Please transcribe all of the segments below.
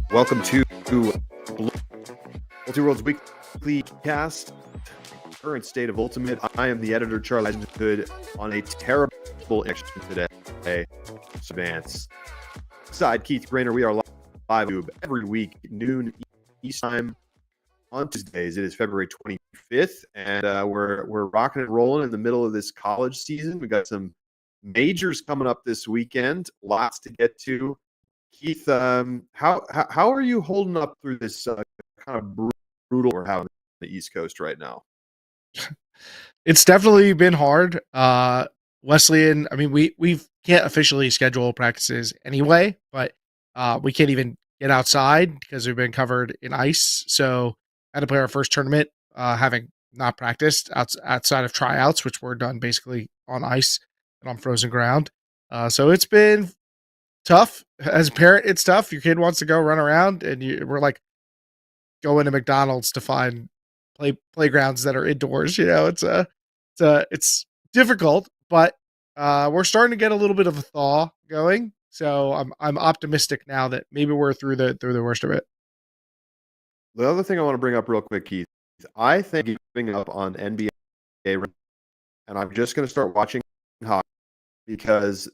Welcome to Multi-World's Weekly Cast, current state of Ultimate. I am the editor, Charlie Hood, on a terrible action today. Advance. Side Keith Grainer, we are live every week, noon East time on Tuesdays. It is February 25th, and we're rocking and rolling in the middle of this college season. We got some majors coming up this weekend, lots to get to. Keith, how are you holding up through this kind of brutal we're having on the East Coast right now? It's definitely been hard. Wesleyan, I mean, we can't officially schedule practices anyway, but we can't even get outside because we've been covered in ice. So I had to play our first tournament, having not practiced outside of tryouts, which were done basically on ice and on frozen ground. So it's been tough. As a parent, it's tough. Your kid wants to go run around, and we're like going to McDonald's to find playgrounds that are indoors. You know, it's difficult, but we're starting to get a little bit of a thaw going. So I'm optimistic now that maybe we're through the worst of it. The other thing I want to bring up real quick, Keith, I think giving up on NBA, and I'm just going to start watching hockey because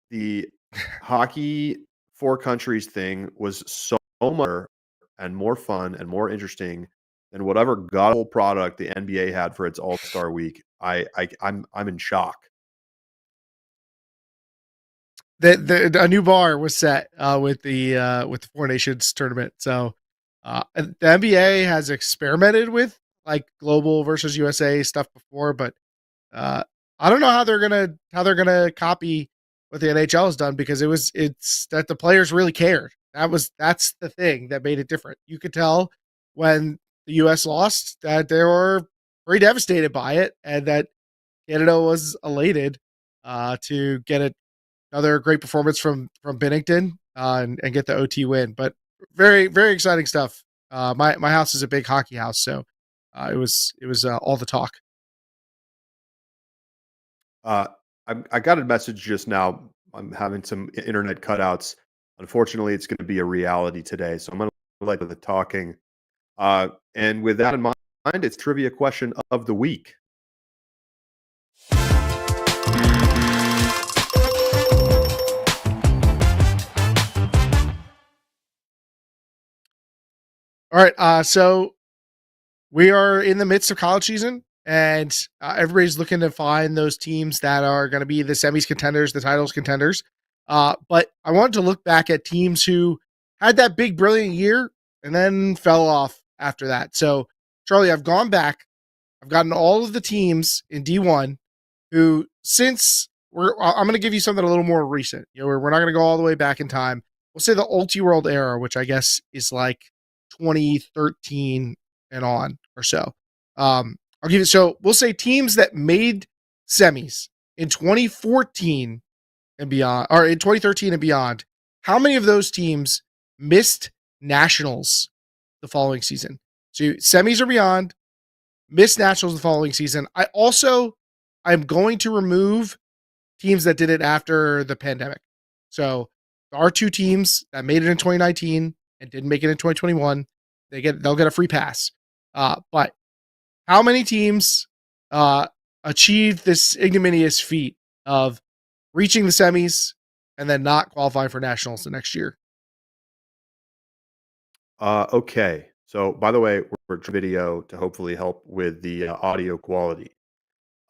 the hockey four countries thing was so much and more fun and more interesting than whatever god-awful product the NBA had for its All-Star week. I'm in shock. A new bar was set with the Four Nations tournament. So the NBA has experimented with like global versus USA stuff before, but I don't know how they're gonna copy what the NHL has done, because it's that the players really cared. That's the thing that made it different. You could tell when the US lost that they were very devastated by it, and that Canada was elated to get another great performance from Binnington and get the OT win. But very, very exciting stuff. My house is a big hockey house, so it was all the talk. I got a message just now. I'm having some internet cutouts. Unfortunately, it's going to be a reality today, so I'm going to let the talking. And with that in mind, it's trivia question of the week. All right, so we are in the midst of college season, and everybody's looking to find those teams that are going to be the semis contenders, the titles contenders. But I wanted to look back at teams who had that big, brilliant year and then fell off after that. So, Charlie, I've gone back. I've gotten all of the teams in D1 who, since I'm going to give you something a little more recent. You know, we're not going to go all the way back in time. We'll say the Ulti-World era, which I guess is like 2013 and on or so. I'll give it. So we'll say teams that made semis in 2014 and beyond, or in 2013 and beyond. How many of those teams missed nationals the following season? So semis or beyond, missed nationals the following season. I'm going to remove teams that did it after the pandemic. So there are two teams that made it in 2019 and didn't make it in 2021. They'll get a free pass. But how many teams achieved this ignominious feat of reaching the semis and then not qualifying for nationals the next year? Okay. So, by the way, we're video to hopefully help with the audio quality.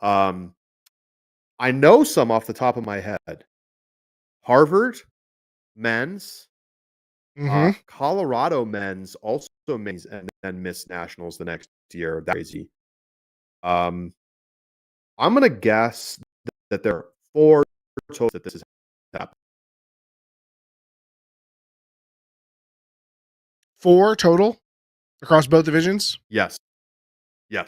I know some off the top of my head. Harvard men's, Colorado men's also missed and then missed nationals the next year. That's crazy. I'm gonna guess that there are 4 total that this has happened. 4 total across both divisions? Yes. You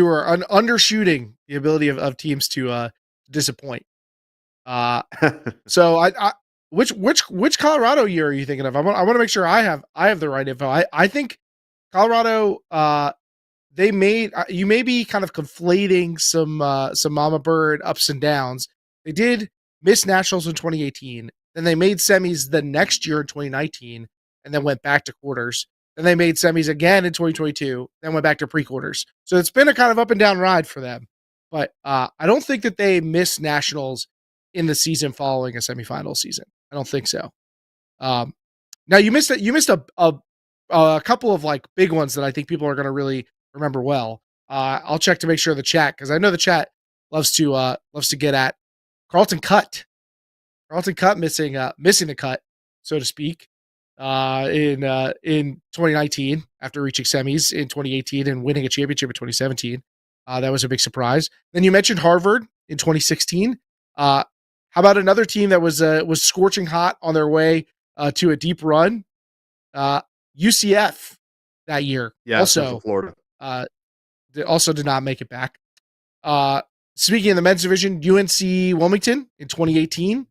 are undershooting the ability of teams to disappoint. So which Colorado year are you thinking of? I want to make sure I have the right info. I think Colorado they made you may be kind of conflating some Mama Bird ups and downs. They did miss nationals in 2018, then they made semis the next year in 2019, and then went back to quarters. Then they made semis again in 2022, then went back to pre-quarters. So it's been a kind of up and down ride for them. But I don't think that they missed nationals in the season following a semifinal season. I don't think so. Um, Now you missed it. You missed a couple of like big ones that I think people are going to really remember well. I'll check to make sure the chat, because I know the chat loves to get at Carlton Cut. Carlton Cut missing the cut, so to speak, in 2019 after reaching semis in 2018 and winning a championship in 2017. That was a big surprise. Then you mentioned Harvard in 2016. How about another team that was scorching hot on their way to a deep run? UCF that year. Yeah, Central Florida. Also did not make it back. Speaking of the men's division, UNC Wilmington in 2018,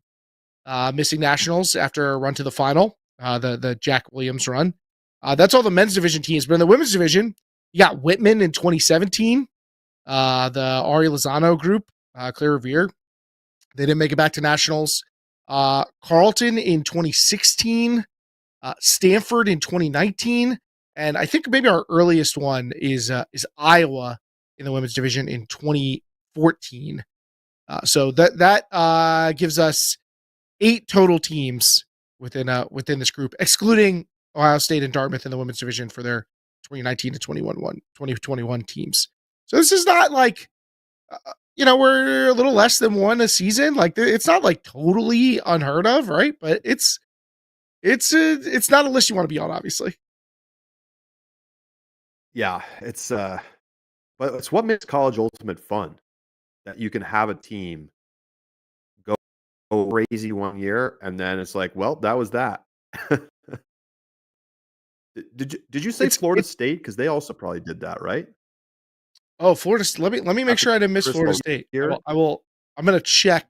missing nationals after a run to the final, the Jack Williams run. That's all the men's division teams. But in the women's division, you got Whitman in 2017, the Ari Lozano group, Claire Revere. They didn't make it back to nationals. Carleton in 2016, Stanford in 2019, and I think maybe our earliest one is Iowa in the women's division in 2014. So that gives us 8 total teams within this group, excluding Ohio State and Dartmouth in the women's division for their 2019 to 2021 teams. So this is not like we're a little less than one a season. Like it's not like totally unheard of, right? But it's not a list you want to be on, obviously. Yeah, but it's what makes college ultimate fun, that you can have a team go crazy one year and then it's like, well, that was that. Did you say Florida State? Because they also probably did that, right? Oh, Florida. Let me make sure I didn't miss Chris Florida Logan State. here. I'm going to check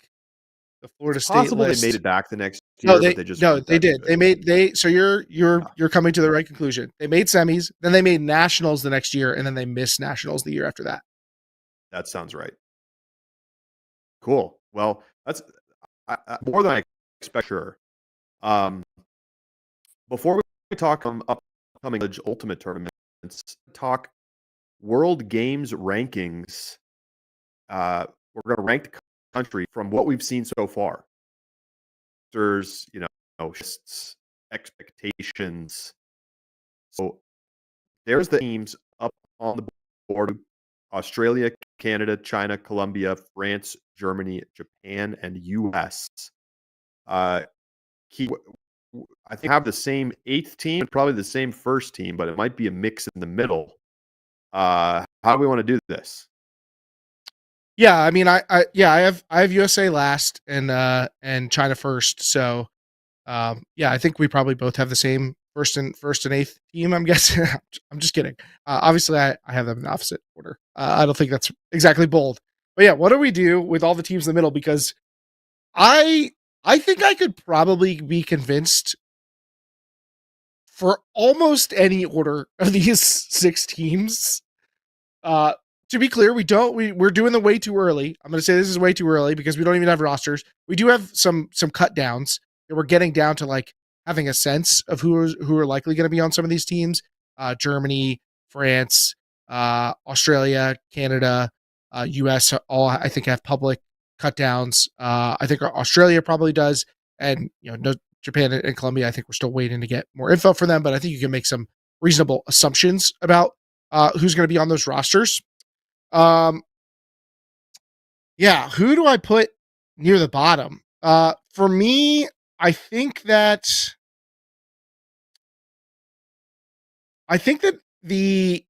the Florida State Possible list. they made it back the next No, year, but they just they did. So you're coming to the right conclusion. They made semis, then they made nationals the next year, and then they missed nationals the year after that. That sounds right. Cool. Well, that's more than I expect. Sure. Before we talk upcoming ultimate tournaments, talk World Games rankings. We're going to rank the country from what we've seen so far. There's, expectations. So there's the teams up on the board: Australia, Canada, China, Colombia, France, Germany, Japan, and US. I think have the same 8th team, probably the same first team, but it might be a mix in the middle. How do we want to do this? Yeah, I mean, I have USA last and China first. So, I think we probably both have the same first and 8th team. I'm guessing. I'm just kidding. Obviously, I have them in opposite order. I don't think that's exactly bold. But yeah, what do we do with all the teams in the middle? Because I think I could probably be convinced for almost any order of these 6 teams. To be clear, we're doing them way too early. I'm going to say this is way too early because we don't even have rosters. We do have some cut downs that we're getting down to, like, having a sense of who are likely going to be on some of these teams. Germany, France, Australia, Canada, US all, I think, have public cut downs. I think Australia probably does. And, Japan and Colombia, I think we're still waiting to get more info for them, but I think you can make some reasonable assumptions about who's going to be on those rosters. Who do I put near the bottom? For me, I think that the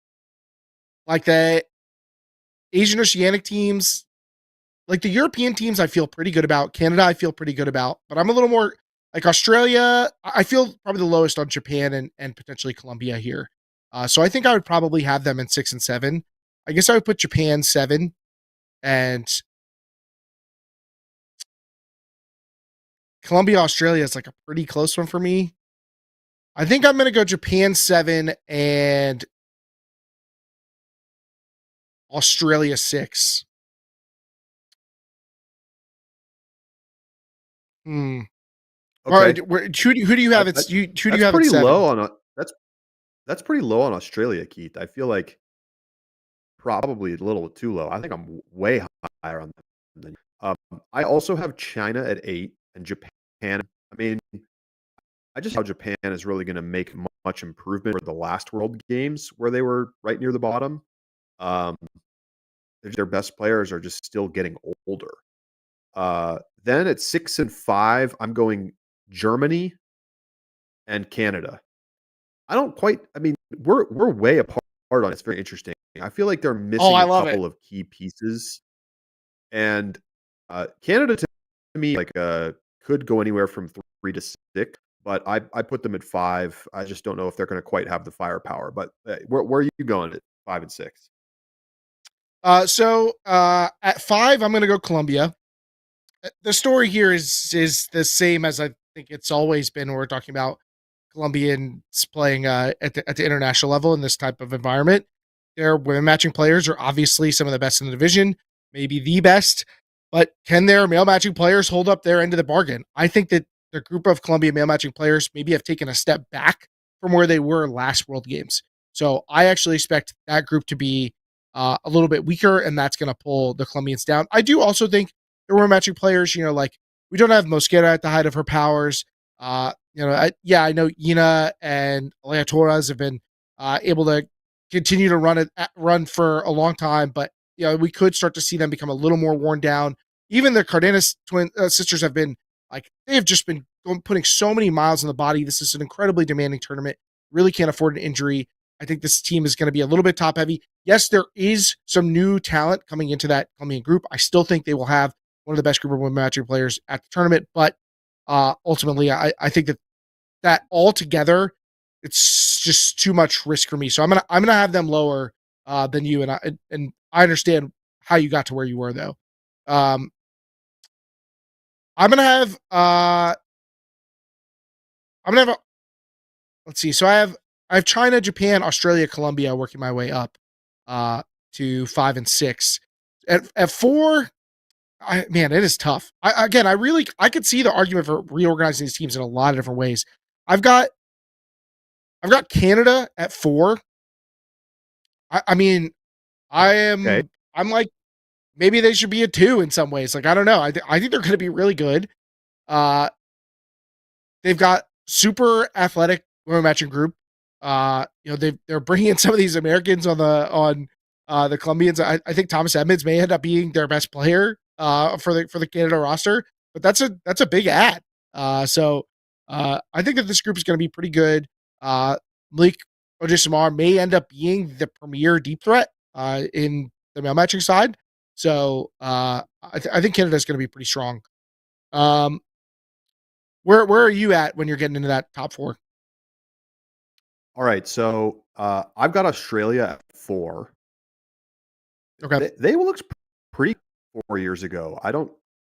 Asian Oceanic teams, like the European teams, I feel pretty good about. Canada, I feel pretty good about, but I'm a little more like Australia. I feel probably the lowest on Japan and potentially Colombia here. So I think I would probably have them in 6 and 7. I guess I would put Japan 7 and Colombia, Australia is like a pretty close one for me. I think I'm going to go Japan 7 and Australia 6. Hmm. All right, Okay, who do you have? that, It's that you. Who do you that's have at pretty 7? low on a that's pretty low on Australia, Keith. I feel like probably a little too low. I think I'm way higher on them than I also have China at 8 and Japan. I mean, I just how Japan is really going to make much improvement for the last World Games where they were right near the bottom. Um, their best players are just still getting older. Then at 6 and 5, I'm going Germany and Canada. I don't quite. I mean, we're way apart on it. It's very interesting. I feel like they're Oh, missing I a love it. couple of key pieces, and Canada to me like could go anywhere from 3 to 6, but I put them at 5. I just don't know if they're going to quite have the firepower. But where are you going at 5 and 6? At 5, I'm going to go Colombia. The story here is the same as I think it's always been. When we're talking about Colombians playing at the international level in this type of environment. Their women matching players are obviously some of the best in the division, maybe the best. But can their male matching players hold up their end of the bargain? I think that the group of Colombia male matching players maybe have taken a step back from where they were last World Games. So I actually expect that group to be a little bit weaker, and that's going to pull the Colombians down. I do also think the women matching players, like we don't have Mosquera at the height of her powers. I know Ina and Alea Torres have been able to continue to run for a long time, but we could start to see them become a little more worn down. Even the Cardenas twin sisters have been they have just been putting so many miles on the body. This is an incredibly demanding tournament. Really can't afford an injury. I think this team is going to be a little bit top heavy. Yes, there is some new talent coming into that Colombian group. I still think they will have one of the best group of women matching players at the tournament, but ultimately, I think that altogether, it's just too much risk for me. So I'm gonna have them lower than you, and I understand how you got to where you were though. Um, I'm gonna have I'm gonna have a, let's see. So I have China, Japan, Australia, Colombia working my way up uh, to 5 and 6. At 4, man, it is tough. I could see the argument for reorganizing these teams in a lot of different ways. I've got I've got Canada at 4. I mean, Okay, I'm like maybe they should be a 2 in some ways. Like I don't know. I think they're going to be really good. Uh, they've got super athletic women matching group. They're bringing in some of these Americans on the Colombians. I think Thomas Edmonds may end up being their best player for the Canada roster, but that's a big ad. I think that this group is going to be pretty good. Malik Ojesamar may end up being the premier deep threat in the male matching side. I think Canada is going to be pretty strong. Um, where are you at when you're getting into that top 4? all right. So I've got Australia at 4. Okay. They looked pretty 4 years ago. I don't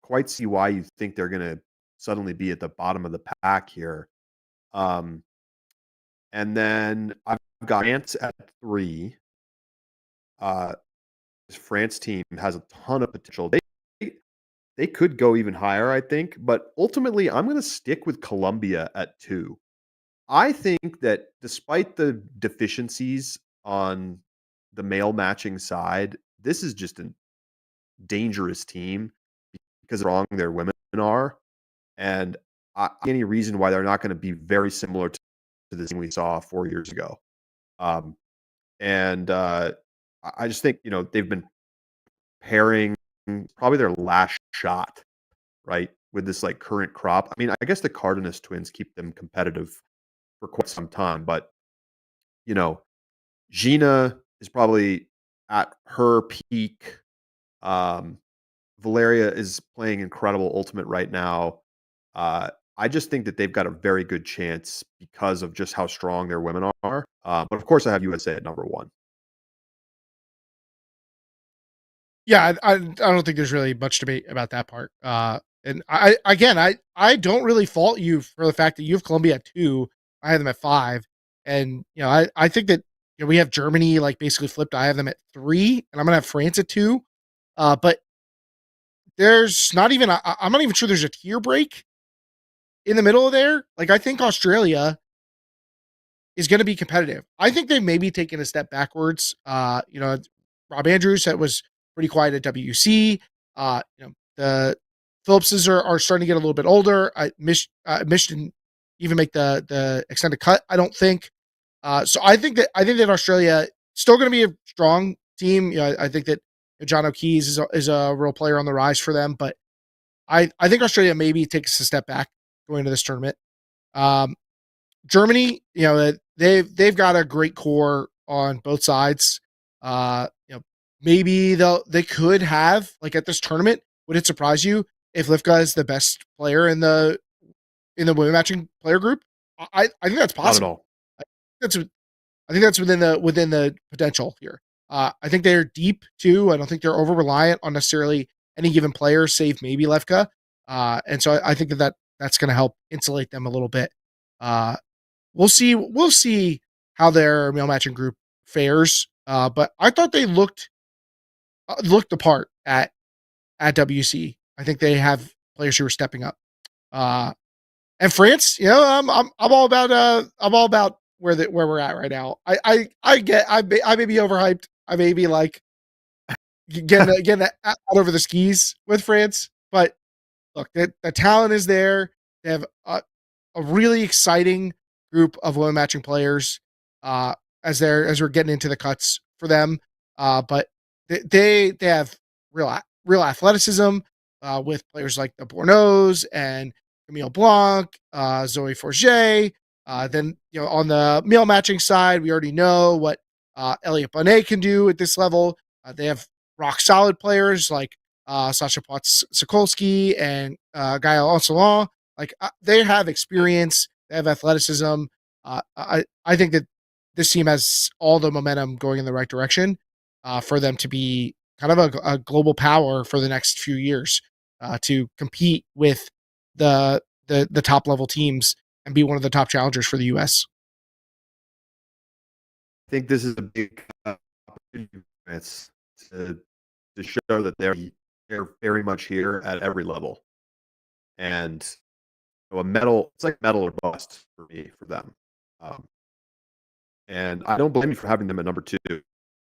quite see why you think they're going to suddenly be at the bottom of the pack here. Um, and then I've got France at 3. Uh, this France team has a ton of potential. They could go even higher, I think, but ultimately, I'm going to stick with Colombia at 2. I think that despite the deficiencies on the male matching side, this is just a dangerous team because of how strong their women are, and I don't see any reason why they're not going to be very similar to the team we saw 4 years ago. Um, and I just think they've been pairing probably their last shot, right, with this like current crop. I mean, I guess the Cardenas twins keep them competitive for quite some time, but you know, Gina is probably at her peak. Um, Valeria is playing incredible ultimate right now. Uh, I just think that they've got a very good chance because of just how strong their women are. But of course, I have USA at number 1. Yeah, I don't think there's really much debate about that part. And I don't really fault you for the fact that you have Colombia at 2. I have them at 5, and I think that we have Germany like basically flipped. I have them at 3, and I'm gonna have France at 2. But there's not even I'm not even sure there's a tier break in the middle of there. Like I think Australia is going to be competitive. I think they may be taking a step backwards. Rob Andrews that was pretty quiet at WC. The Phillipses are starting to get a little bit older. Mish didn't even make the extended cut. I don't think. So I think that Australia still going to be a strong team. I think that John O'Keefe is a real player on the rise for them, but I think Australia maybe takes a step back going into this tournament. Um, Germany, they've got a great core on both sides. Maybe they could have like at this tournament. Would it surprise you if Lifka is the best player in the women matching player group? I think that's Not at possible. all. That's I think that's within the potential here. I think they're deep too. I don't think they're over reliant on necessarily any given player, save maybe Lefka. And so I think that's going to help insulate them a little bit. We'll see. We'll see how their male matching group fares. But I thought they looked the part at WC. I think they have players who are stepping up. And France, I'm all about where we're at right now. I may be overhyped. I may be like getting out over the skis with France, but look, the talent is there. They have a really exciting group of women matching players as we're getting into the cuts for them. But they have real athleticism with players like the Bourneaus and Camille Blanc, Zoe Forget. Then on the male matching side, we already know what Elliot Bonet can do at this level. They have rock solid players like Sasha Potts Sokolsky and Gael Ancelon. Like they have experience, they have athleticism. I think that this team has all the momentum going in the right direction for them to be kind of a global power for the next few years to compete with the top level teams and be one of the top challengers for the U.S. I think this is a big opportunity to show that they're very much here at every level, and a medal, it's like medal or bust for me for them. And I don't blame you for having them at number 2.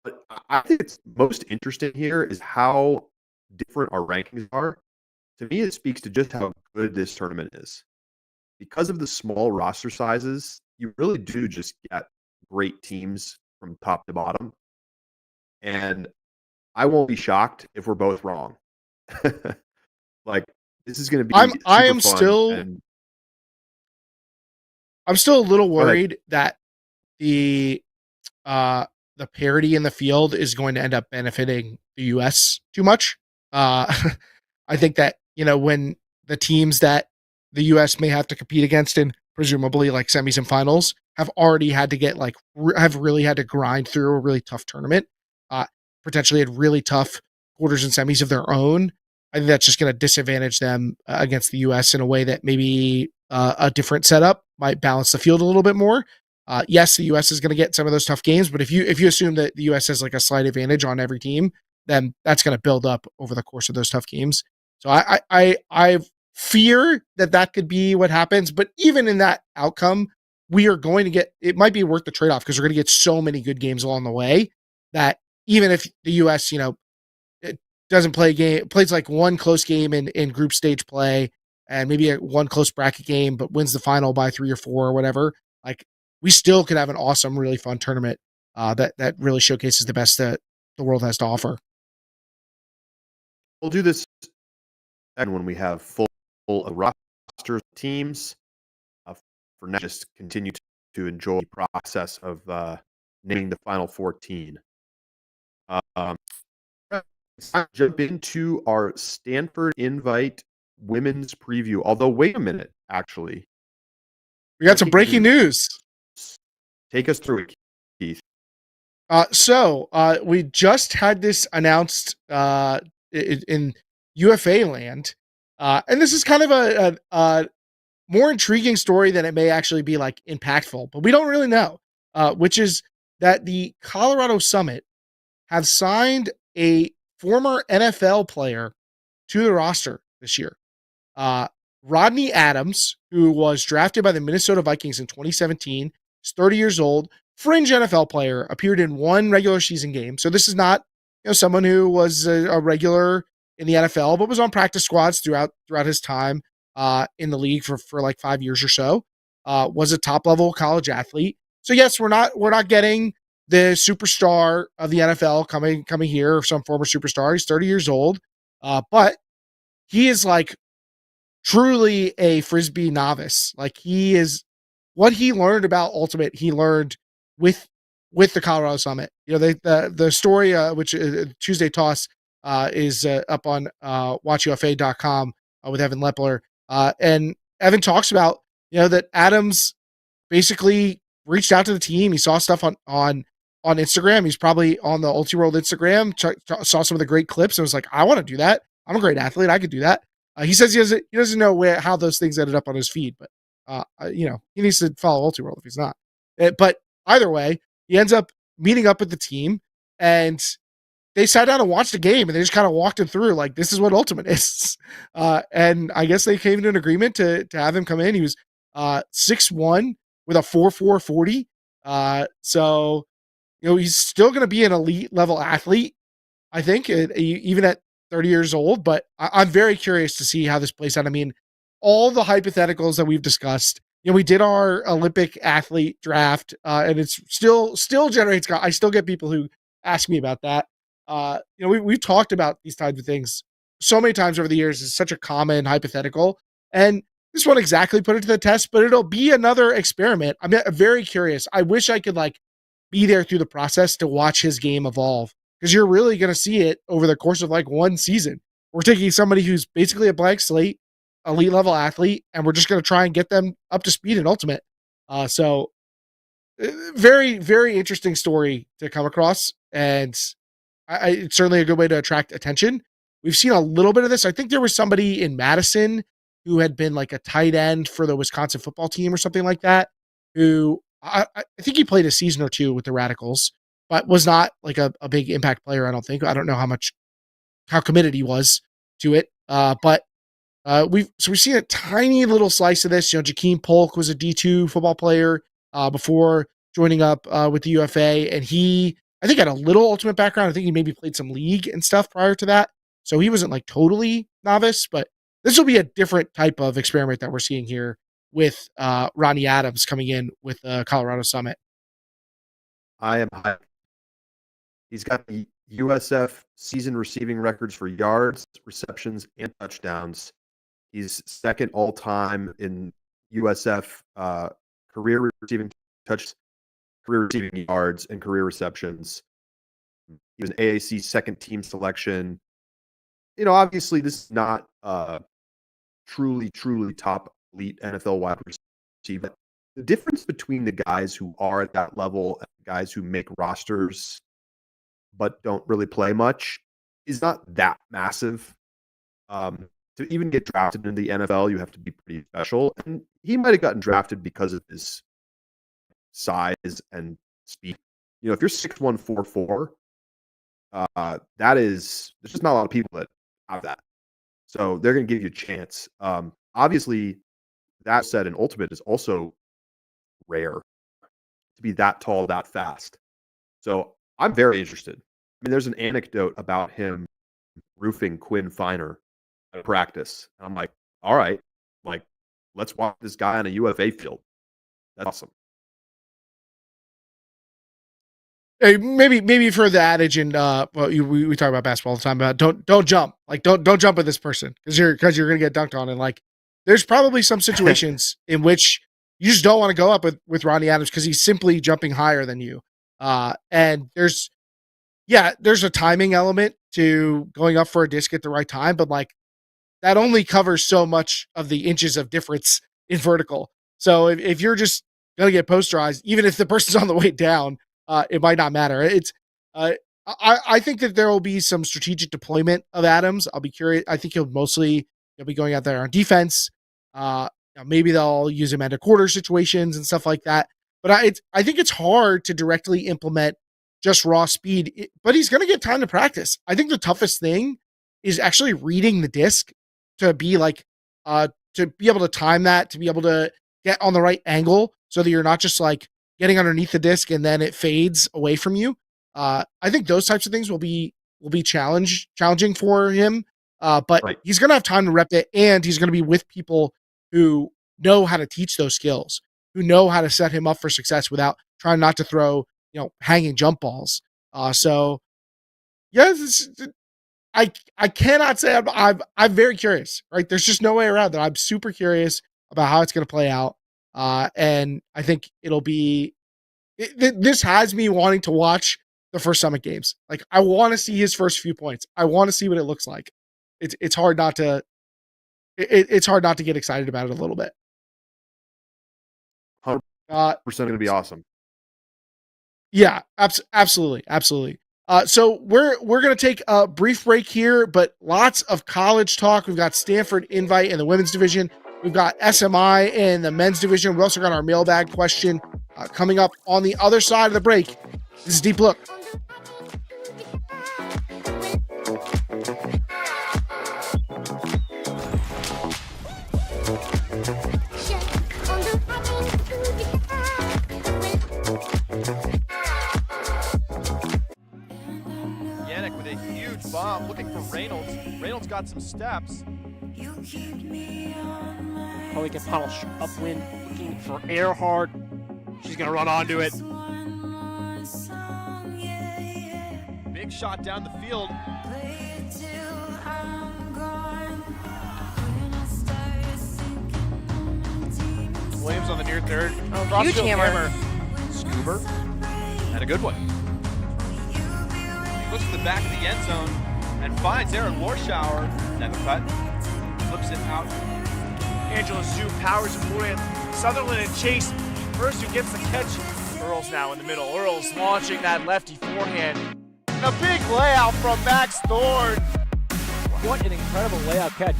But I think it's most interesting here is how different our rankings are. To me, it speaks to just how good this tournament is. Because of the small roster sizes, you really do just get great teams from top to bottom. And I won't be shocked if we're both wrong. Like this is going to be super fun. I'm still a little worried that the parity in the field is going to end up benefiting the US too much. I think that, when the teams that the US may have to compete against in presumably like semis and finals have already had to get have really had to grind through a really tough tournament, potentially had really tough quarters and semis of their own. I think that's just going to disadvantage them against the US in a way that maybe a different setup might balance the field a little bit more. Yes, the U.S. is going to get some of those tough games, but if you assume that the U.S. has like a slight advantage on every team, then that's going to build up over the course of those tough games. So I fear that could be what happens. But even in that outcome, we are going to get. It might be worth the trade off because we're going to get so many good games along the way that even if the U.S. It doesn't play a game, plays like one close game in group stage play and maybe one close bracket game, but wins the final by 3 or 4 or whatever. Like we still could have an awesome, really fun tournament that really showcases the best that the world has to offer. We'll do this when we have full roster teams. For now, just continue to enjoy the process of naming the final 14. Jump into our Stanford Invite women's preview. Although, wait a minute, actually. We got some breaking news. Take us through it, Keith. So we just had this announced in UFA land. And this is kind of a more intriguing story than it may actually be like impactful, but we don't really know, which is that the Colorado Summit have signed a former NFL player to the roster this year. Uh, Rodney Adams, who was drafted by the Minnesota Vikings in 2017, is 30 years old, fringe NFL player, appeared in one regular season game. So this is not someone who was a regular in the NFL, but was on practice squads throughout his time in the league for like 5 years or so. Was a top level college athlete. So yes, we're not getting the superstar of the NFL coming here, or some former superstar. He's 30 years old, but he is like truly a Frisbee novice. Like, he is, what he learned about Ultimate, he learned with the Colorado Summit. The story, which Tuesday Toss is up on watchufa.com with Evan Lepler. And Evan talks about, that Adams basically reached out to the team. He saw stuff on Instagram. He's probably on the Ultiworld Instagram, saw some of the great clips and was like, I want to do that. I'm a great athlete. I could do that. He says he doesn't know how those things ended up on his feed, but he needs to follow Ultiworld if he's not. But either way, he ends up meeting up with the team, and they sat down and watched the game, and they just kind of walked him through, like, this is what Ultimate is. And I guess they came to an agreement to have him come in. He was 6'1" with a 4.4 40. So he's still going to be an elite level athlete, I think, even at 30 years old, but I'm very curious to see how this plays out. I mean, all the hypotheticals that we've discussed, we did our Olympic athlete draft, and it's still generates, I still get people who ask me about that. We've talked about these types of things so many times over the years. It's such a common hypothetical, and this won't exactly put it to the test, but it'll be another experiment. I'm very curious. I wish I could be there through the process to watch his game evolve, because you're really going to see it over the course of one season. We're taking somebody who's basically a blank slate, elite level athlete, and we're just going to try and get them up to speed in Ultimate. So very, very interesting story to come across, and it's certainly a good way to attract attention. We've seen a little bit of this. I think there was somebody in Madison who had been like a tight end for the Wisconsin football team or something like that, who I think he played a season or two with the Radicals, but was not like a big impact player. I don't think. I don't know how committed he was to it. But we've seen a tiny little slice of this. Jakeem Polk was a D2 football player before joining up with the UFA, and he, I think, had a little Ultimate background. I think he maybe played some league and stuff prior to that, so he wasn't like totally novice. But this will be a different type of experiment that we're seeing here with Rodney Adams coming in with the Colorado Summit. I am hyped. He's got the USF season receiving records for yards, receptions, and touchdowns. He's second all-time in USF career receiving touches, career receiving yards, and career receptions. He was an AAC second team selection. Obviously, this is not truly top elite NFL wide receiver. The difference between the guys who are at that level and the guys who make rosters but don't really play much is not that massive. To even get drafted into the NFL, you have to be pretty special. And he might have gotten drafted because of his size and speed. If you're 6'1", 4'4", there's just not a lot of people that have that. So they're going to give you a chance. Obviously, that said, an Ultimate is also rare to be that tall, that fast. So I'm very interested. I mean, there's an anecdote about him roofing Quinn Finer at practice. And I'm like, all right, let's watch this guy on a UFA field. That's awesome. Hey, maybe for the adage, and we talk about basketball all the time about don't jump, don't jump at this person because you're gonna get dunked on, and there's probably some situations in which you just don't want to go up with Rodney Adams because he's simply jumping higher than you. And there's a timing element to going up for a disc at the right time, but that only covers so much of the inches of difference in vertical. So if you're just going to get posterized, even if the person's on the way down, it might not matter. It's I think that there will be some strategic deployment of Adams. I'll be curious. I think he'll be going out there on defense. Maybe they'll use him at a quarter situations and stuff like that. But I think it's hard to directly implement just raw speed, but he's going to get time to practice. I think the toughest thing is actually reading the disc to be like, to be able to time that, to be able to get on the right angle so that you're not just like getting underneath the disc and then it fades away from you. I think those types of things will be challenging for him. But Right. he's going to have time to rep it, and he's going to be with people who know how to teach those skills, who know how to set him up for success without trying not to throw, hanging jump balls. So yeah, I cannot say I'm very curious, right? There's just no way around that. I'm super curious about how it's going to play out. And I think this has me wanting to watch the first Summit games. Like, I want to see his first few points. I want to see what it looks like. It's hard not to, it's hard not to get excited about it a little bit. 100% Uh, going to be awesome. Yeah, absolutely. So we're gonna take a brief break here, but lots of college talk. We've got Stanford invite in the women's division. We've got SMI in the men's division. We also got our mailbag question coming up on the other side of the break. This is Deep Look. With a huge bomb, looking for Reynolds. Reynolds got some steps. Chloe can puddle upwind, looking for Earhart. She's gonna run onto it. Big shot down the field. Williams on the near third. Oh, huge hammer. Scuba. And a good one. Looks to the back of the end zone and finds Aaron Warschauer. Never cut. Flips it out. Angela Zhu powers away. Sutherland and Chase. First who gets the catch. Earl's now in the middle. Earl's launching that lefty forehand. And a big layout from Max Thorne. What an incredible layout catch.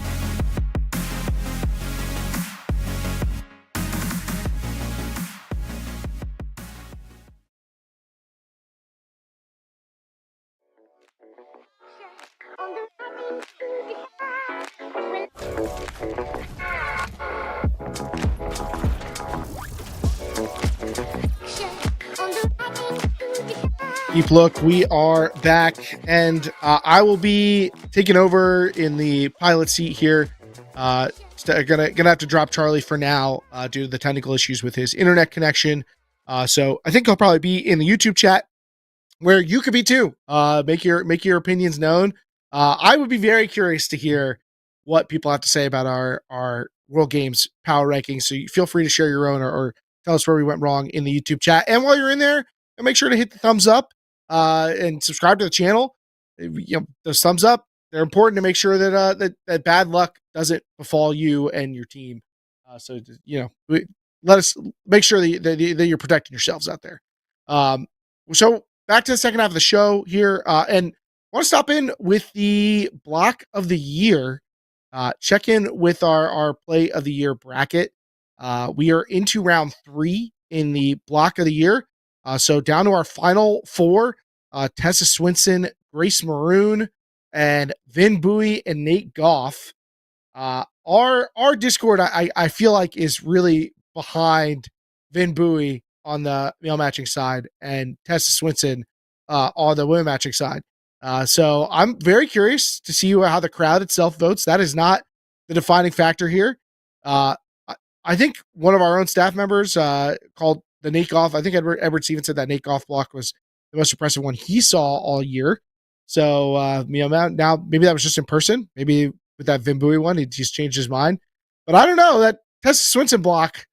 Deep Look, we are back, and I will be taking over in the pilot seat here. Gonna have to drop Charlie for now due to the technical issues with his internet connection. So I think I'll probably be in the YouTube chat where you could be too. Make your opinions known. I would be very curious to hear what people have to say about our World Games power rankings. So you feel free to share your own or tell us where we went wrong in the YouTube chat. And while you're in there, make sure to hit the thumbs up and subscribe to the channel. Those thumbs up, they're important to make sure that that bad luck doesn't befall you and your team. So let us make sure that you're protecting yourselves out there. So back to the second half of the show here, and I want to stop in with the block of the year. Check in with our play of the year bracket. We are into round 3 in the block of the year. So down to our final 4, Tessa Swinson, Grace Maroon, and Vin Bowie and Nate Goff. Our Discord, I feel like, is really behind Vin Bowie on the male matching side and Tessa Swinson on the women matching side. So I'm very curious to see how the crowd itself votes. That is not the defining factor here. I think one of our own staff members called the Nate Goff. I think Edward Stevens said that Nate Goff block was the most impressive one he saw all year. So, now maybe that was just in person. Maybe with that Vin Bowie one, he just changed his mind. But I don't know. That Tessa Swinson block,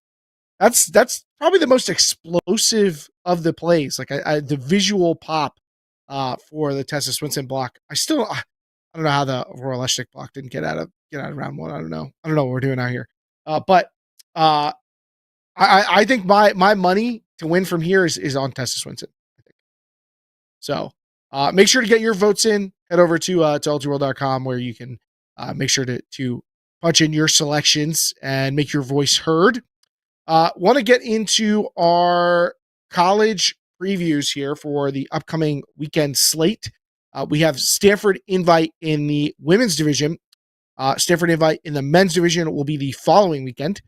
that's probably the most explosive of the plays. Like the visual pop for the Tessa Swinson block. I don't know how the Royal Eshtick block didn't get out of round 1. I don't know what we're doing out here. But I think my money to win from here is on Tessa Swinson. I think. So make sure to get your votes in. Head over to ultiworld.com where you can make sure to punch in your selections and make your voice heard. Want to get into our college previews here for the upcoming weekend slate. We have Stanford Invite in the women's division. Stanford Invite in the men's division will be the following weekend.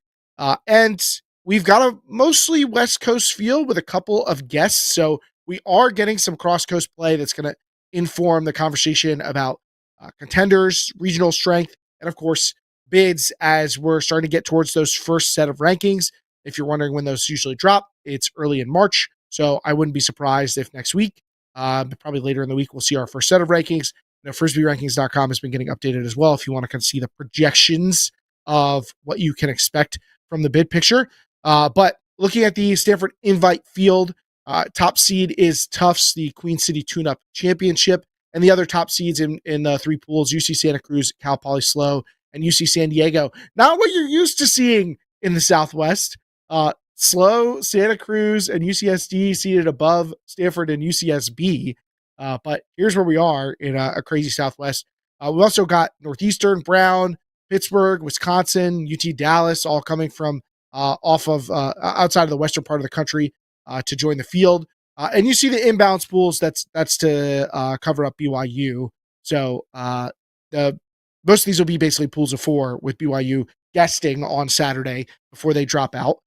And we've got a mostly West Coast field with a couple of guests. So we are getting some cross-coast play that's going to inform the conversation about contenders, regional strength, and of course, bids as we're starting to get towards those first set of rankings. If you're wondering when those usually drop, it's early in March. So I wouldn't be surprised if next week, probably later in the week, we'll see our first set of rankings. FrisbeeRankings.com has been getting updated as well if you want to kind of see the projections of what you can expect from the bid picture. But looking at the Stanford Invite field, top seed is Tufts, the Queen City Tune-Up Championship, and the other top seeds in the three pools, UC Santa Cruz, Cal Poly SLO, and UC San Diego. Not what you're used to seeing in the Southwest. SLO, Santa Cruz, and UCSD seated above Stanford and UCSB. But here's where we are in a crazy Southwest. We've also got Northeastern, Brown, Pittsburgh, Wisconsin, UT Dallas, all coming from off of outside of the western part of the country to join the field. And you see the inbounds pools. That's to cover up BYU. So most of these will be basically pools of 4 with BYU guesting on Saturday before they drop out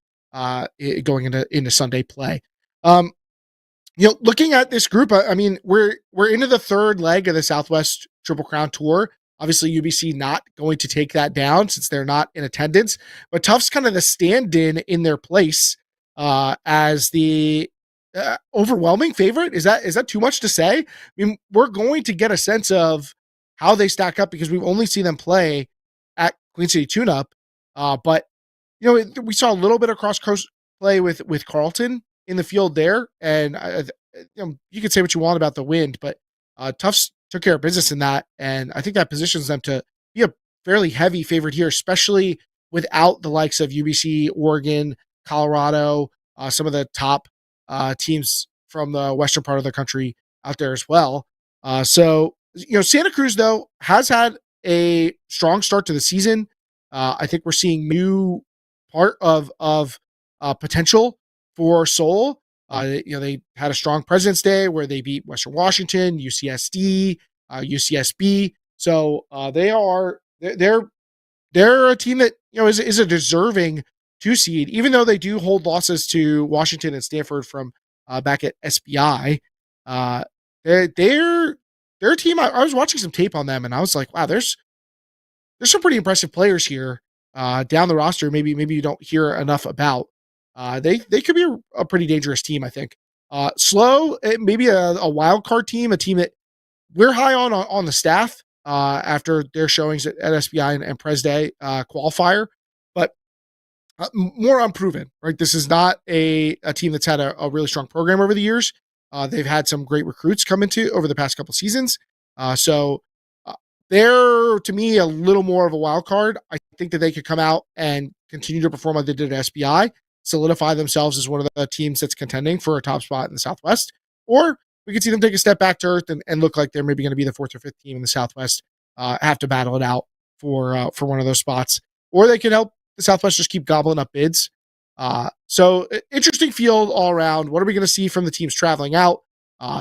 going into Sunday play. Looking at this group, I mean, we're into the third leg of the Southwest Triple Crown Tour. Obviously, UBC not going to take that down since they're not in attendance, but Tufts kind of the stand-in in their place as the overwhelming favorite. Is that too much to say? I mean, we're going to get a sense of how they stack up because we've only seen them play at Queen City Tune-Up, but we saw a little bit of cross-coast play with Carleton in the field there, and you could say what you want about the wind, but Tufts took care of business in that, and I think that positions them to be a fairly heavy favorite here, especially without the likes of UBC, Oregon, Colorado, some of the top teams from the western part of the country out there as well. So Santa Cruz, though, has had a strong start to the season. I think we're seeing new part of potential for Seoul. They had a strong President's Day where they beat Western Washington, UCSD, UCSB. So they're a team that is a deserving 2 seed, even though they do hold losses to Washington and Stanford from back at SBI. They're a team. I was watching some tape on them, and I was like, wow, there's some pretty impressive players here down the roster. Maybe you don't hear enough about. They could be a pretty dangerous team, I think. SLO, maybe a wild card team, a team that we're high on the staff after their showings at SBI and Pres Day qualifier, but more unproven, right? This is not a team that's had a really strong program over the years. They've had some great recruits come into over the past couple seasons. So they're, to me, a little more of a wild card. I think that they could come out and continue to perform like they did at SBI, solidify themselves as one of the teams that's contending for a top spot in the Southwest, or we could see them take a step back to earth and look like they're maybe going to be the 4th or 5th team in the Southwest, have to battle it out for one of those spots, or they could help the Southwest just keep gobbling up bids. So interesting field all around. What are we going to see from the teams traveling out?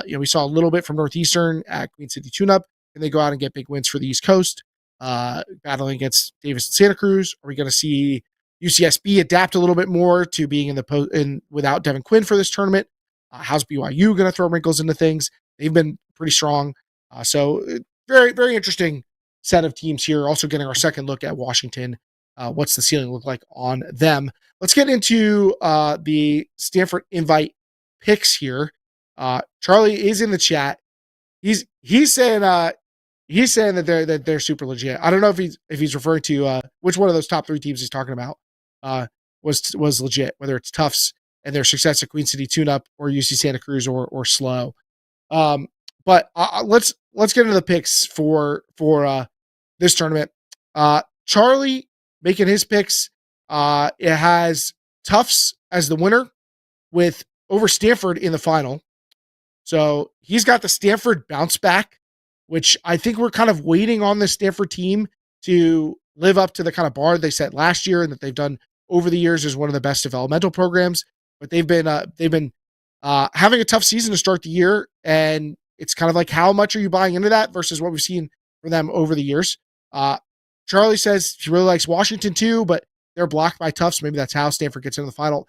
We saw a little bit from Northeastern at Queen City Tune-Up, and they go out and get big wins for the East Coast, battling against Davis and Santa Cruz. Are we going to see UCSB adapt a little bit more to being in without Devin Quinn for this tournament? How's BYU going to throw wrinkles into things? They've been pretty strong. So very, very interesting set of teams here. Also getting our second look at Washington. What's the ceiling look like on them? Let's get into the Stanford Invite picks here. Charlie is in the chat. He's saying that they're super legit. I don't know if he's referring to which one of those top 3 teams he's talking about was legit, whether it's Tufts and their success at Queen City Tune-Up or UC Santa Cruz or SLO. But let's get into the picks for this tournament. Charlie making his picks. It has Tufts as the winner with over Stanford in the final. So he's got the Stanford bounce back, which I think we're kind of waiting on the Stanford team to live up to the kind of bar they set last year and that they've done over the years as one of the best developmental programs, but they've been having a tough season to start the year, and it's kind of like how much are you buying into that versus what we've seen from them over the years. Charlie says she really likes Washington too, but they're blocked by Tufts. Maybe that's how Stanford gets into the final.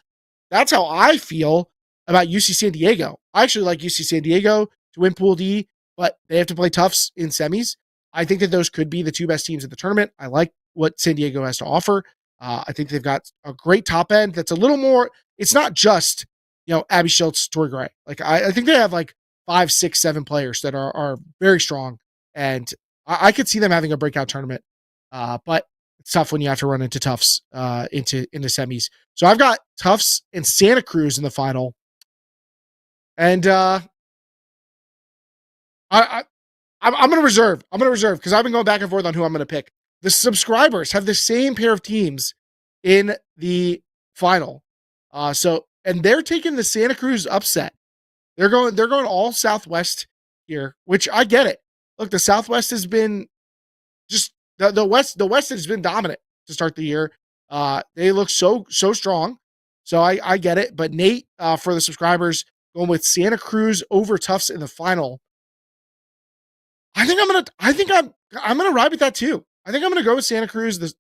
That's how I feel about UC San Diego. I actually like UC San Diego to win Pool D, but they have to play Tufts in semis. I think that those could be the two best teams in the tournament. I like what San Diego has to offer. I think they've got a great top end that's a little more, it's not just, Abby Schultz, Tori Gray. Like, I think they have like 5, 6, 7 players that are very strong, and I could see them having a breakout tournament. But it's tough when you have to run into Tufts into semis. So I've got Tufts and Santa Cruz in the final. And I'm going to reserve. I'm going to reserve because I've been going back and forth on who I'm going to pick. The subscribers have the same pair of teams in the final. And they're taking the Santa Cruz upset. They're going all Southwest here, which I get it. Look, the Southwest has been just the West has been dominant to start the year. They look so strong. So I get it. But Nate, for the subscribers, going with Santa Cruz over Tufts in the final. I'm gonna ride with that too. I think I'm gonna go with Santa Cruz, the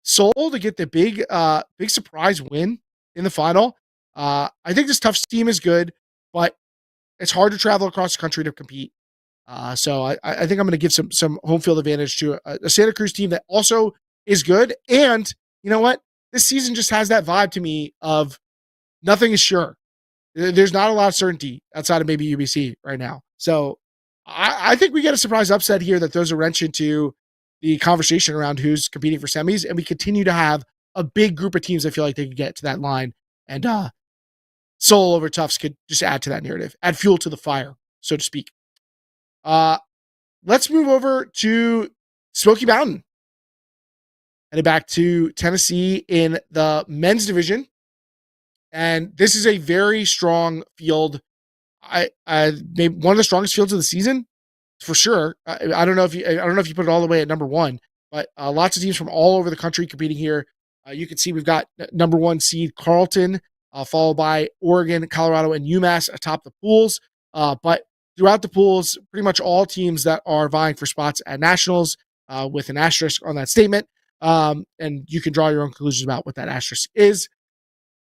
Soul, to get the big surprise win in the final. I think this Tufts team is good, but it's hard to travel across the country to compete. So I think I'm gonna give some home field advantage to a Santa Cruz team that also is good. And you know what? This season just has that vibe to me of nothing is sure. There's not a lot of certainty outside of maybe UBC right now. So I think we get a surprise upset here that throws a wrench into the conversation around who's competing for semis, and we continue to have a big group of teams that feel like they could get to that line. And Soul over Tufts could just add to that narrative, add fuel to the fire, so to speak. Let's move over to Smoky Mountain. Headed back to Tennessee in the men's division. And this is a very strong field. Maybe one of the strongest fields of the season, for sure. I don't know if you put it all the way at number one, but lots of teams from all over the country competing here. You can see we've got number 1 seed Carleton, followed by Oregon, Colorado, and UMass atop the pools. But throughout the pools, pretty much all teams that are vying for spots at nationals, with an asterisk on that statement. And you can draw your own conclusions about what that asterisk is.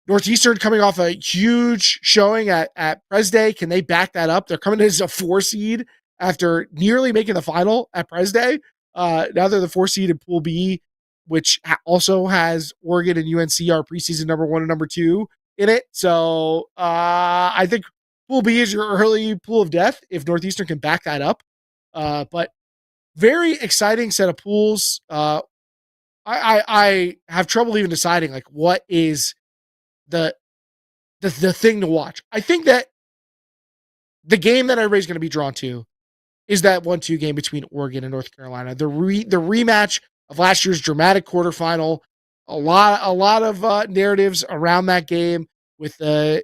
Northeastern coming off a huge showing at Pres Day. Can they back that up? They're coming in as a 4 seed after nearly making the final at Pres Day. Now they're the 4 seed in Pool B, which also has Oregon and UNC, our preseason number 1 and number 2 in it. So I think Pool B is your early pool of death if Northeastern can back that up. But very exciting set of pools. I have trouble even deciding like what is the thing to watch. I think that the game that everybody's going to be drawn to is that 1-2 game between Oregon and North Carolina. The rematch of last year's dramatic quarterfinal. A lot of narratives around that game with the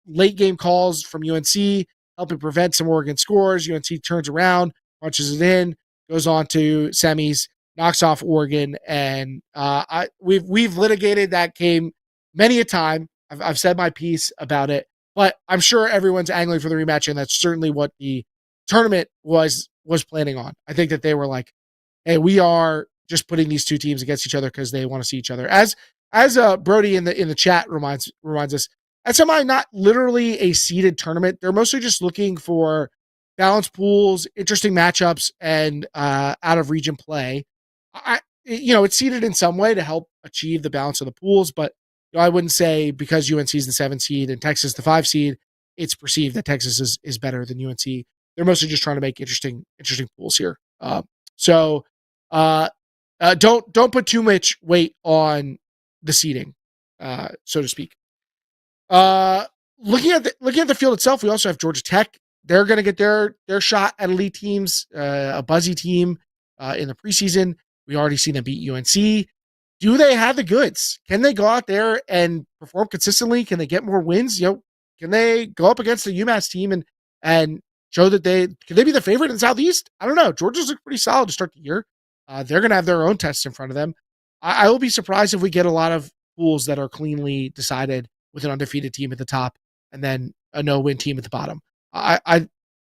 late game calls from UNC helping prevent some Oregon scores. UNC turns around, punches it in, goes on to semis, knocks off Oregon, and we've litigated that game many a time. I've said my piece about it, but I'm sure everyone's angling for the rematch, and that's certainly what the tournament was planning on. I think that they were like, hey, we are just putting these two teams against each other because they want to see each other. As Brody in the chat reminds us, SMI not literally a seeded tournament. They're mostly just looking for balanced pools, interesting matchups, and out of region play. It's seeded in some way to help achieve the balance of the pools, but I wouldn't say because UNC is the 7 seed and Texas the 5 seed, it's perceived that Texas is better than UNC. They're mostly just trying to make interesting pools here. So don't put too much weight on the seeding, so to speak. Looking at the field itself, we also have Georgia Tech. They're going to get their shot at elite teams, a buzzy team in the preseason. We already seen them beat UNC. Do they have the goods? Can they go out there and perform consistently? Can they get more wins? Can they go up against the UMass team and show that can they be the favorite in the Southeast? I don't know. Georgia's look pretty solid to start the year. They're going to have their own tests in front of them. I will be surprised if we get a lot of pools that are cleanly decided with an undefeated team at the top and then a no-win team at the bottom. I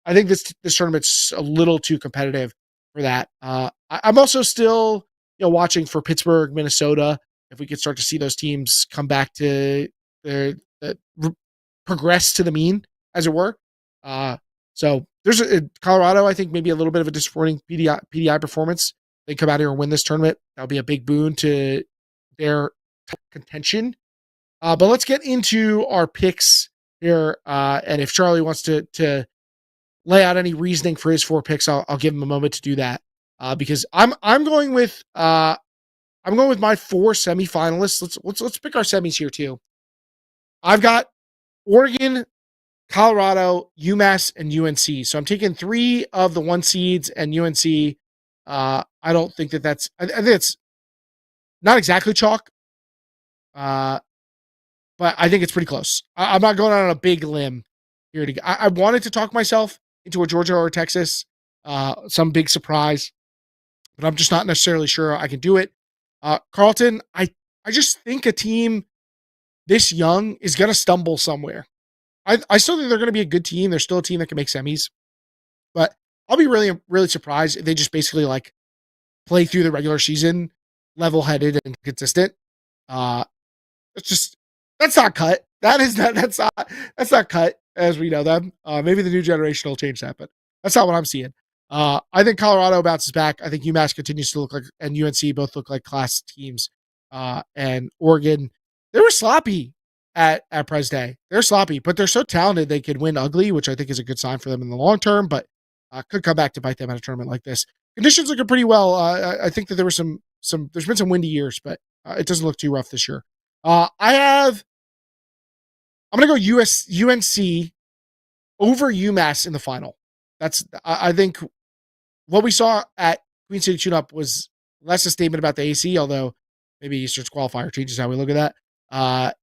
think this tournament's a little too competitive for that. I'm also still watching for Pittsburgh, Minnesota. If we could start to see those teams come back to progress to the mean, as it were. So there's Colorado. I think maybe a little bit of a disappointing PDI performance. They come out here and win this tournament. That'll be a big boon to their contention. But let's get into our picks here. And if Charlie wants to lay out any reasoning for his 4 picks, I'll give him a moment to do that. Because I'm going with my 4 semifinalists. Let's pick our semis here too. I've got Oregon, Colorado, UMass, and UNC. So I'm taking 3 of the 1 seeds and UNC. I don't think that's. I think it's not exactly chalk. But I think it's pretty close. I'm not going out on a big limb here. I wanted to talk myself into a Georgia or Texas, some big surprise, but I'm just not necessarily sure I can do it. Carleton, I just think a team this young is going to stumble somewhere. I still think they're going to be a good team. They're still a team that can make semis, but I'll be really, really surprised if they just basically like play through the regular season level-headed and consistent. That's not cut. That's not cut as we know them. Maybe the new generation will change that, but that's not what I'm seeing. I think Colorado bounces back. I think UMass continues to look like, and UNC both look like class teams. And Oregon, they were sloppy at Pres Day. They're sloppy, but they're so talented they could win ugly, which I think is a good sign for them in the long term, but could come back to bite them at a tournament like this. Conditions looking pretty well. I think that there were there's been some windy years, but it doesn't look too rough this year. I'm going to go UNC over UMass in the final. I think what we saw at Queen City Tune-Up was less a statement about the AC, although maybe Eastern's qualifier changes how we look at that,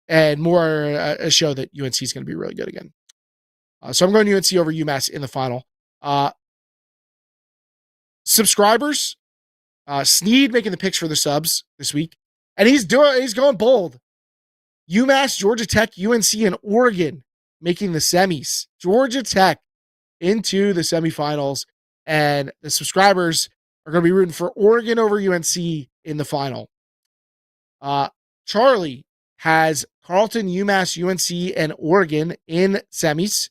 and more a show that UNC is going to be really good again. So I'm going UNC over UMass in the final. Subscribers, Sneed making the picks for the subs this week, and he's going bold. UMass, Georgia Tech, UNC, and Oregon making the semis. Georgia Tech into the semifinals, and the subscribers are going to be rooting for Oregon over UNC in the final. Charlie has Carleton, UMass, UNC, and Oregon in semis.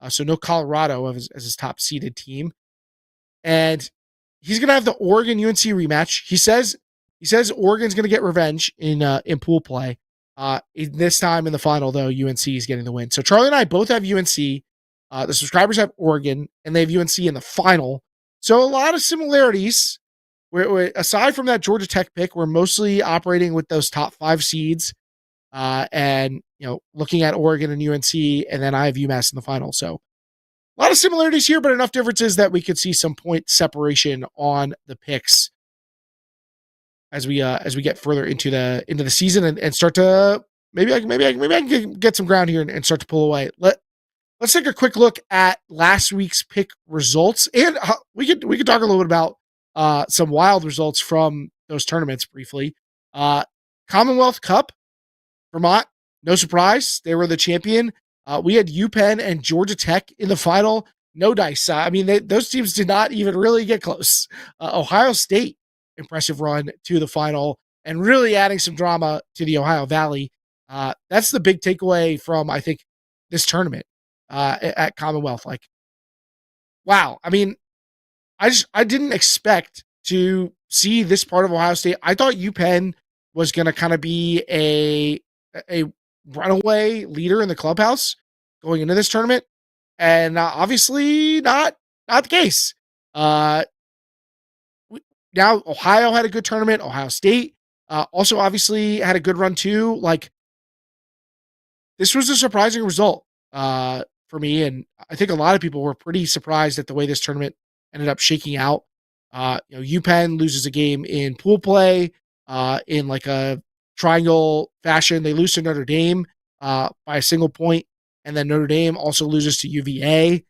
So no Colorado as his top seeded team. And he's going to have the Oregon UNC rematch. He says Oregon's going to get revenge in pool play. This time in the final, though, UNC is getting the win. So Charlie and I both have UNC. The subscribers have Oregon, and they have UNC in the final. So a lot of similarities. We're aside from that Georgia Tech pick, we're mostly operating with those top 5 seeds, and looking at Oregon and UNC, and then I have UMass in the final. So a lot of similarities here, but enough differences that we could see some point separation on the picks as we get further into the season and start to maybe I can get some ground here and start to pull away. Let's take a quick look at last week's pick results, and we could talk a little bit about some wild results from those tournaments briefly. Commonwealth Cup, Vermont, no surprise, they were the champion. We had UPenn and Georgia Tech in the final. No dice. Those teams did not even really get close. Ohio State, impressive run to the final and really adding some drama to the Ohio Valley. That's the big takeaway from, I think, this tournament at Commonwealth. Like, wow. I didn't expect to see this part of Ohio State. I thought UPenn was going to kind of be a runaway leader in the clubhouse going into this tournament, and obviously not the case. Now Ohio had a good tournament. Ohio State also obviously had a good run too. Like, this was a surprising result for me, and I think a lot of people were pretty surprised at the way this tournament ended up shaking out. UPenn loses a game in pool play in like a triangle fashion. They lose to Notre Dame by a single point, and then Notre Dame also loses to UVA.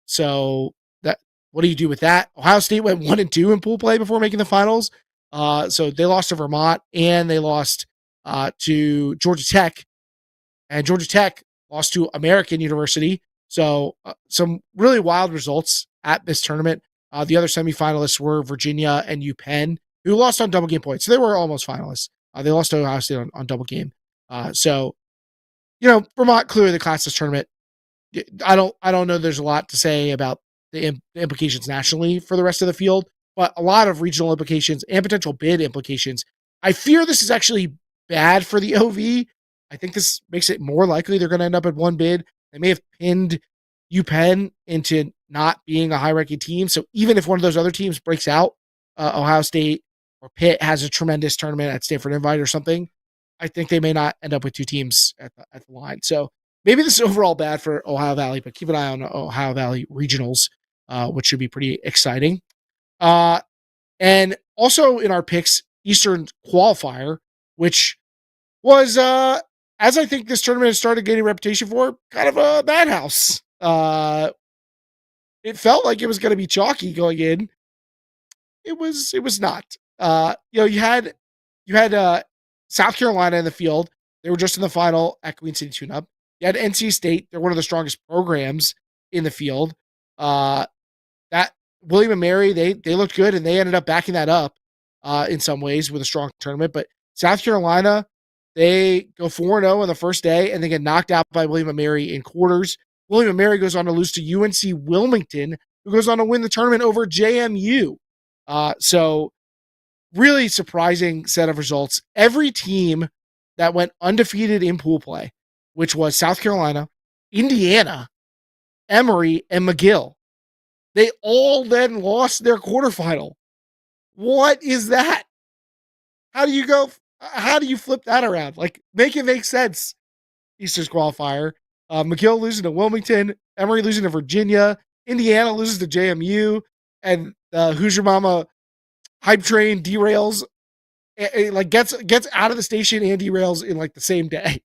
So that, what do you do with that? Ohio State went 1-2 in pool play before making the finals. So they lost to Vermont and they lost to Georgia Tech, and Georgia Tech lost to American University. So some really wild results at this tournament. The other semifinalists were Virginia and UPenn, who lost on double game points. So they were almost finalists. They lost to Ohio State on double game. So, Vermont clearly the class this tournament. I don't know. There's a lot to say about the implications nationally for the rest of the field, but a lot of regional implications and potential bid implications. I fear this is actually bad for the OV. I think this makes it more likely they're going to end up at one bid. They may have pinned UPenn into not being a high-ranking team. So even if one of those other teams breaks out, Ohio State or Pitt has a tremendous tournament at Stanford Invite or something, I think they may not end up with two teams at the line. So maybe this is overall bad for Ohio Valley, but keep an eye on Ohio Valley regionals, which should be pretty exciting. And also in our picks, Eastern qualifier, which was, as I think this tournament has started gaining a reputation for, kind of a madhouse. It felt like it was going to be chalky going in. It was not. You had South Carolina in the field. They were just in the final at Queen City Tune-Up. You had NC State. They're one of the strongest programs in the field. That William and Mary, they looked good, and they ended up backing that up in some ways with a strong tournament. But South Carolina, they go 4-0 on the first day, and they get knocked out by William and Mary in quarters. William and Mary goes on to lose to UNC Wilmington, who goes on to win the tournament over JMU. So really surprising set of results. Every team that went undefeated in pool play, which was South Carolina, Indiana, Emory, and McGill, they all then lost their quarterfinal. What is that? How do you flip that around? Like, make it make sense. Eastern qualifier. McGill losing to Wilmington, Emory losing to Virginia, Indiana loses to JMU, and Hoosier Mama hype train derails, like gets out of the station and derails in like the same day.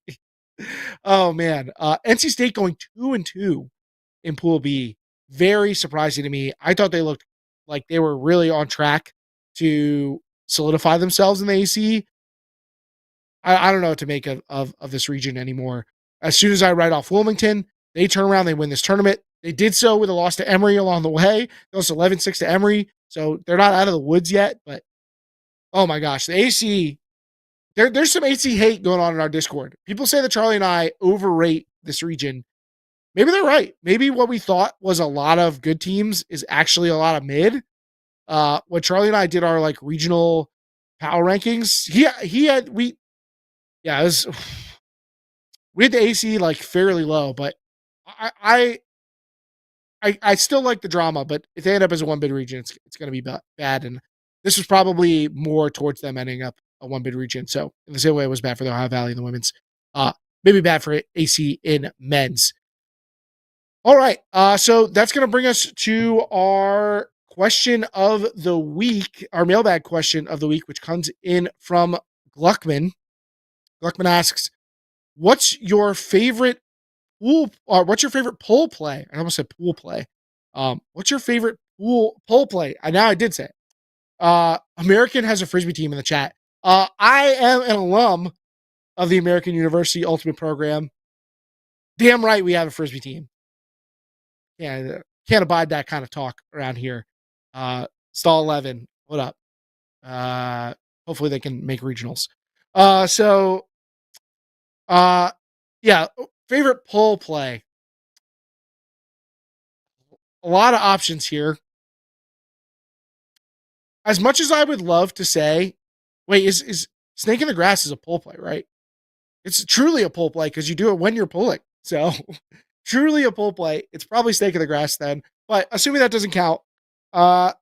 Oh man, NC State going 2-2 in Pool B, very surprising to me. I thought they looked like they were really on track to solidify themselves in the AC. I don't know what to make of this region anymore. As soon as I write off Wilmington, they turn around, they win this tournament. They did so with a loss to Emory along the way. They lost 11-6 to Emory, so they're not out of the woods yet. But oh my gosh, the AC, there's some AC hate going on in our Discord. People say that Charlie and I overrate this region. Maybe they're right. Maybe what we thought was a lot of good teams is actually a lot of mid. When Charlie and I did our like regional power rankings, we had the AC like fairly low, but I still like the drama. But if they end up as a one bid region, it's going to be bad. And this was probably more towards them ending up a one bid region. So in the same way it was bad for the Ohio Valley and the women's, maybe bad for AC in men's. All right, so that's going to bring us to our question of the week, our mailbag question of the week, which comes in from Gluckman. Gluckman asks, what's your favorite pool pole play? I almost said pool play. What's your favorite pole play? I did say it. American has a Frisbee team in the chat. I am an alum of the American University Ultimate Program. Damn right we have a Frisbee team. Yeah, can't abide that kind of talk around here. Stall 11, what up? Hopefully they can make regionals. Yeah, favorite pole play. A lot of options here. As much as I would love to say, wait, is Snake in the Grass is a pole play, right? It's truly a pole play because you do it when you're pulling. So truly a pole play. It's probably Snake in the Grass then. But assuming that doesn't count, I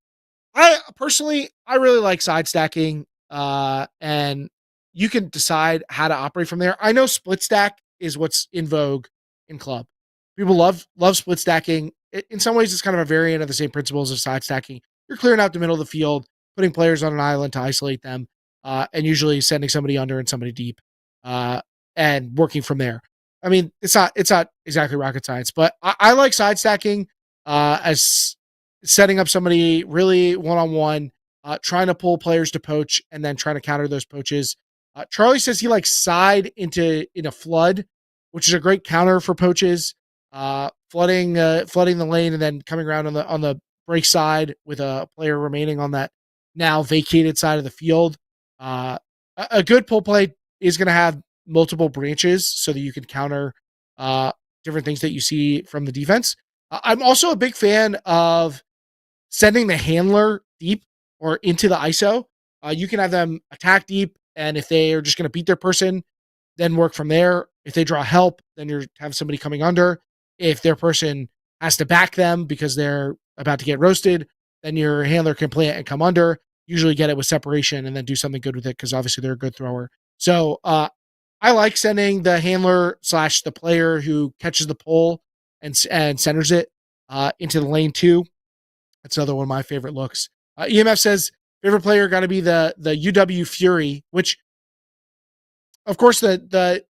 really like side stacking, and you can decide how to operate from there. I know split stack is what's in vogue in club. People love split stacking. In some ways, it's kind of a variant of the same principles of side stacking. You're clearing out the middle of the field, putting players on an island to isolate them, and usually sending somebody under and somebody deep, and working from there. I mean, it's not exactly rocket science, but I like side stacking as setting up somebody really one-on-one trying to pull players to poach and then trying to counter those poaches. Charlie says he likes side in a flood, which is a great counter for poaches. Flooding the lane and then coming around on the break side with a player remaining on that now vacated side of the field. A good pull play is going to have multiple branches so that you can counter different things that you see from the defense. I'm also a big fan of sending the handler deep or into the ISO. You can have them attack deep, and if they are just going to beat their person, then work from there. If they draw help, then you have somebody coming under. If their person has to back them because they're about to get roasted, then your handler can plant and come under, usually get it with separation and then do something good with it because obviously they're a good thrower. So I like sending the handler / the player who catches the pull and centers it into the lane too. That's another one of my favorite looks. EMF says favorite player got to be the UW Fury, which of course the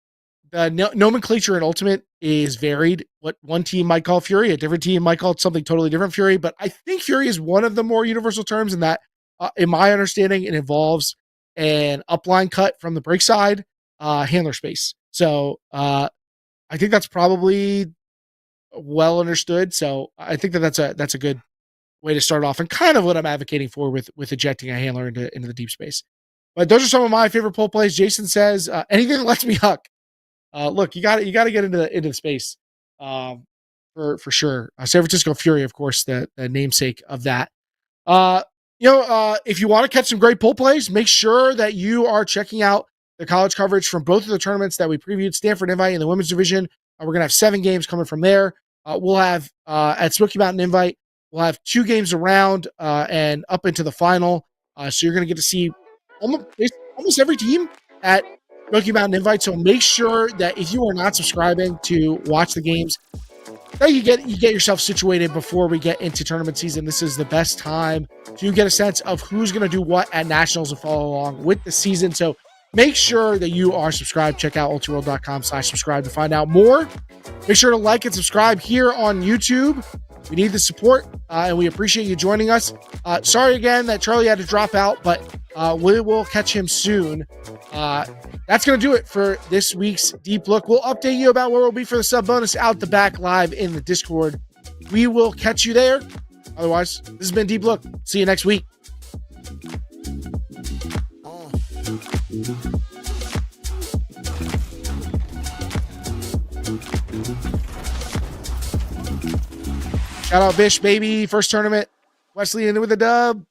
nomenclature in Ultimate is varied. What one team might call Fury, a different team might call it something totally different Fury. But I think Fury is one of the more universal terms in that, in my understanding, it involves an upline cut from the break side, handler space. So I think that's probably well understood. So I think that's a good way to start off and kind of what I'm advocating for with ejecting a handler into the deep space. But those are some of my favorite pull plays. Jason says anything that lets me huck. Look, you got to get into the space for sure. San Francisco Fury, of course, the namesake of that. If you want to catch some great pull plays, make sure that you are checking out the college coverage from both of the tournaments that we previewed, Stanford Invite in the women's division. We're going to have 7 games coming from there. We'll have at Smoky Mountain Invite, we'll have 2 games around and up into the final. So you're going to get to see almost every team at Smoky Mountain Invite. So make sure that if you are not subscribing to watch the games, that you get yourself situated before we get into tournament season. This is the best time to get a sense of who's going to do what at nationals and follow along with the season. So make sure that you are subscribed. Check out ultraworld.com/subscribe to find out more. Make sure to like and subscribe here on YouTube. We need the support, and we appreciate you joining us. Sorry again that Charlie had to drop out, but we will catch him soon. That's going to do it for this week's Deep Look. We'll update you about where we'll be for the sub bonus out the back live in the Discord. We will catch you there. Otherwise, this has been Deep Look. See you next week. Shout out Bish, baby. First tournament. Wesley in with a dub.